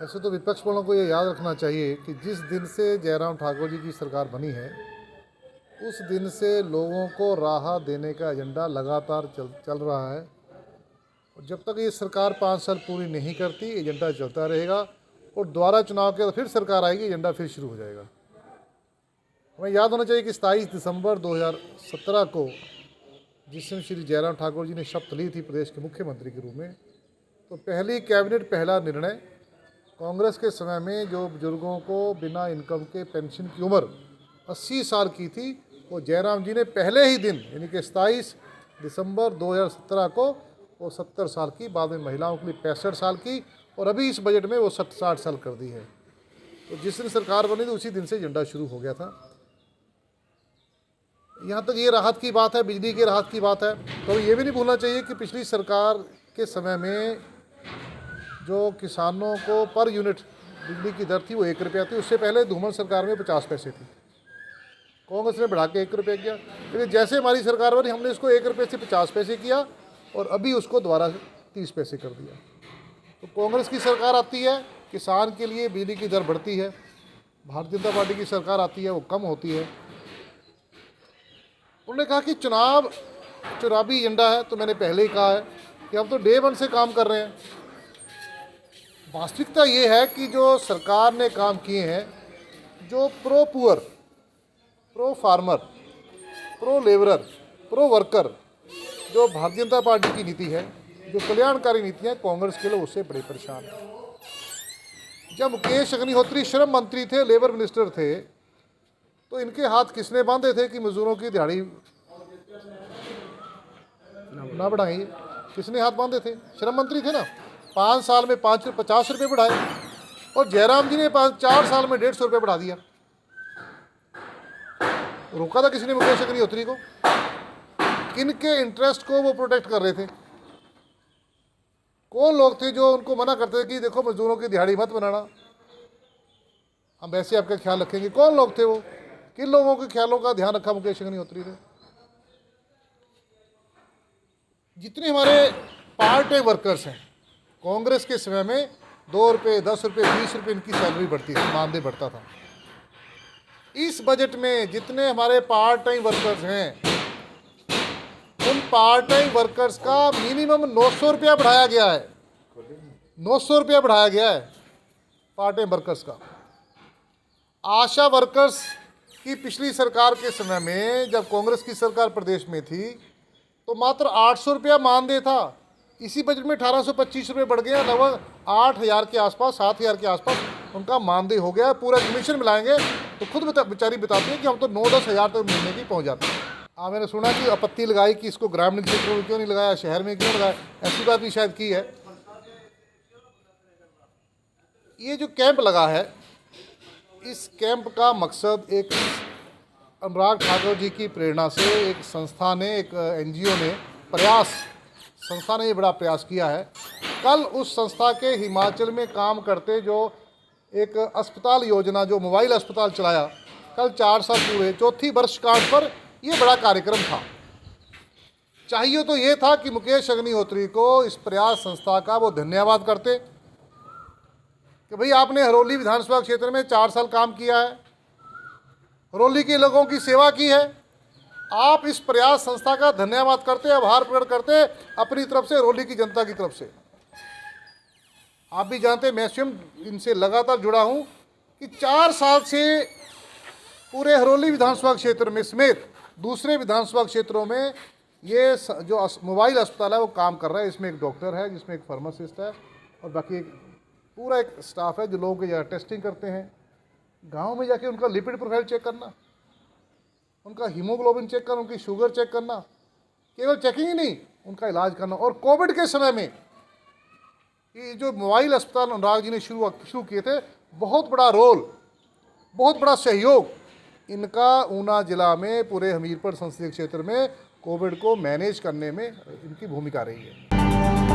ऐसे तो विपक्ष वालों को ये याद रखना चाहिए कि जिस दिन से जयराम ठाकुर जी की सरकार बनी है उस दिन से लोगों को राहत देने का एजेंडा लगातार चल रहा है। और जब तक ये सरकार 5 साल पूरी नहीं करती एजेंडा चलता रहेगा और दोबारा चुनाव के फिर सरकार आएगी, एजेंडा फिर शुरू हो जाएगा। हमें याद होना चाहिए कि 27 दिसंबर 2017 को जिस दिन श्री जयराम ठाकुर जी ने शपथ ली थी प्रदेश के मुख्यमंत्री के रूप में, तो पहली कैबिनेट पहला निर्णय कांग्रेस के समय में जो बुजुर्गों को बिना इनकम के पेंशन की उम्र 80 साल की थी, वो जयराम जी ने पहले ही दिन यानी कि 27 दिसंबर 2017 को वो 70 साल की, बाद में महिलाओं के लिए 65 साल की, और अभी इस बजट में वो 60 साल कर दी है। तो जिस दिन सरकार बनी थी उसी दिन से एजेंडा शुरू हो गया था। यहाँ तक ये राहत की बात है, बिजली की राहत की बात है, तो ये भी नहीं भूलना चाहिए कि पिछली सरकार के समय में जो किसानों को पर यूनिट बिजली की दर थी वो 1 रुपया थी। उससे पहले धूमल सरकार में 50 पैसे थी, कांग्रेस ने बढ़ा के 1 रुपया किया। लेकिन जैसे हमारी सरकार बनी हमने इसको 1 रुपये से 50 पैसे किया और अभी उसको दोबारा 30 पैसे कर दिया। तो कांग्रेस की सरकार आती है, किसान के लिए बिजली की दर बढ़ती है। भारतीय जनता पार्टी की सरकार आती है, वो कम होती है। उन्होंने कहा कि चुनावी एजेंडा है, तो मैंने पहले ही कहा है कि हम तो डे 1 से काम कर रहे हैं। वास्तविकता ये है कि जो सरकार ने काम किए हैं, जो pro poor, pro farmer, pro labourer, pro worker, जो भारतीय जनता पार्टी की नीति है, जो कल्याणकारी नीतियाँ, कांग्रेस के लोग उससे बड़े परेशान हैं। जब मुकेश अग्निहोत्री श्रम मंत्री थे, लेबर मिनिस्टर थे, तो इनके हाथ किसने बांधे थे कि मजदूरों की दिहाड़ी ना बढ़ाएंगे? किसने हाथ बांधे थे? श्रम मंत्री थे ना। 5 साल में 50 रुपये बढ़ाए और जयराम जी ने 4 साल में 150 रुपये बढ़ा दिया। रोका था किसी ने मुकेश अग्निहोत्री को? किनके इंटरेस्ट को वो प्रोटेक्ट कर रहे थे? कौन लोग थे जो उनको मना करते थे कि देखो मजदूरों की दिहाड़ी मत बनाना, हम वैसे आपका ख्याल रखेंगे? कौन लोग थे वो? किन लोगों के ख्यालों का ध्यान रखा मुकेश अग्निहोत्री ने? जितने हमारे पार्ट टाइम वर्कर्स हैं, कांग्रेस के समय में 2 रुपये, 10 रुपये, 20 रुपये इनकी सैलरी बढ़ती थी, मानदेय बढ़ता था। इस बजट में जितने हमारे पार्ट टाइम वर्कर्स हैं, उन पार्ट टाइम वर्कर्स का मिनिमम 900 रुपया बढ़ाया गया है। 900 रुपया बढ़ाया गया है पार्ट टाइम वर्कर्स का। आशा वर्कर्स की पिछली सरकार के समय में, जब कांग्रेस की सरकार प्रदेश में थी, तो मात्र 800 रुपया मानदेय था। इसी बजट में 1825 रुपये बढ़ गया, लगभग 8000 के आसपास, 7000 के आसपास उनका मानदेय हो गया। पूरा कमीशन मिलाएंगे तो खुद बेचारी बताती है कि हम तो 9-10 हज़ार तक महीने की पहुंच जाते हैं। मैंने सुना कि आपत्ति लगाई कि इसको ग्रामीण क्षेत्रों में क्यों नहीं लगाया, शहर में क्यों लगाया, ऐसी बात भी शायद की है। ये जो कैंप लगा है, इस कैंप का मकसद एक अनुराग ठाकुर जी की प्रेरणा से एक संस्था ने, एक NGO ने संस्था ने ये बड़ा प्रयास किया है। कल उस संस्था के हिमाचल में काम करते जो एक अस्पताल योजना, जो मोबाइल अस्पताल चलाया, कल 4 साल पूरे, 4थी वर्षगांठ पर ये बड़ा कार्यक्रम था। चाहिए तो ये था कि मुकेश अग्निहोत्री को, इस प्रयास संस्था का वो धन्यवाद करते कि भाई आपने हरोली विधानसभा क्षेत्र में 4 साल काम किया है, हरोली के लोगों की सेवा की है। आप इस प्रयास संस्था का धन्यवाद करते, आभार प्रकट करते अपनी तरफ से, हरोली की जनता की तरफ से। आप भी जानते हैं, मैं स्वयं इनसे लगातार जुड़ा हूं कि 4 साल से पूरे हरोली विधानसभा क्षेत्र में समेत दूसरे विधानसभा क्षेत्रों में ये जो मोबाइल अस्पताल है वो काम कर रहा है। इसमें एक डॉक्टर है, जिसमें एक फार्मासिस्ट है, और बाकी पूरा एक स्टाफ है जो लोगों की टेस्टिंग करते हैं। गाँव में जाके उनका लिपिड प्रोफाइल चेक करना, उनका हीमोग्लोबिन चेक करना, उनकी शुगर चेक करना, केवल चेकिंग ही नहीं, उनका इलाज करना। और कोविड के समय में ये जो मोबाइल अस्पताल अनुराग जी ने शुरू किए थे, बहुत बड़ा रोल, बहुत बड़ा सहयोग इनका ऊना जिला में, पूरे हमीरपुर संसदीय क्षेत्र में कोविड को मैनेज करने में इनकी भूमिका रही है।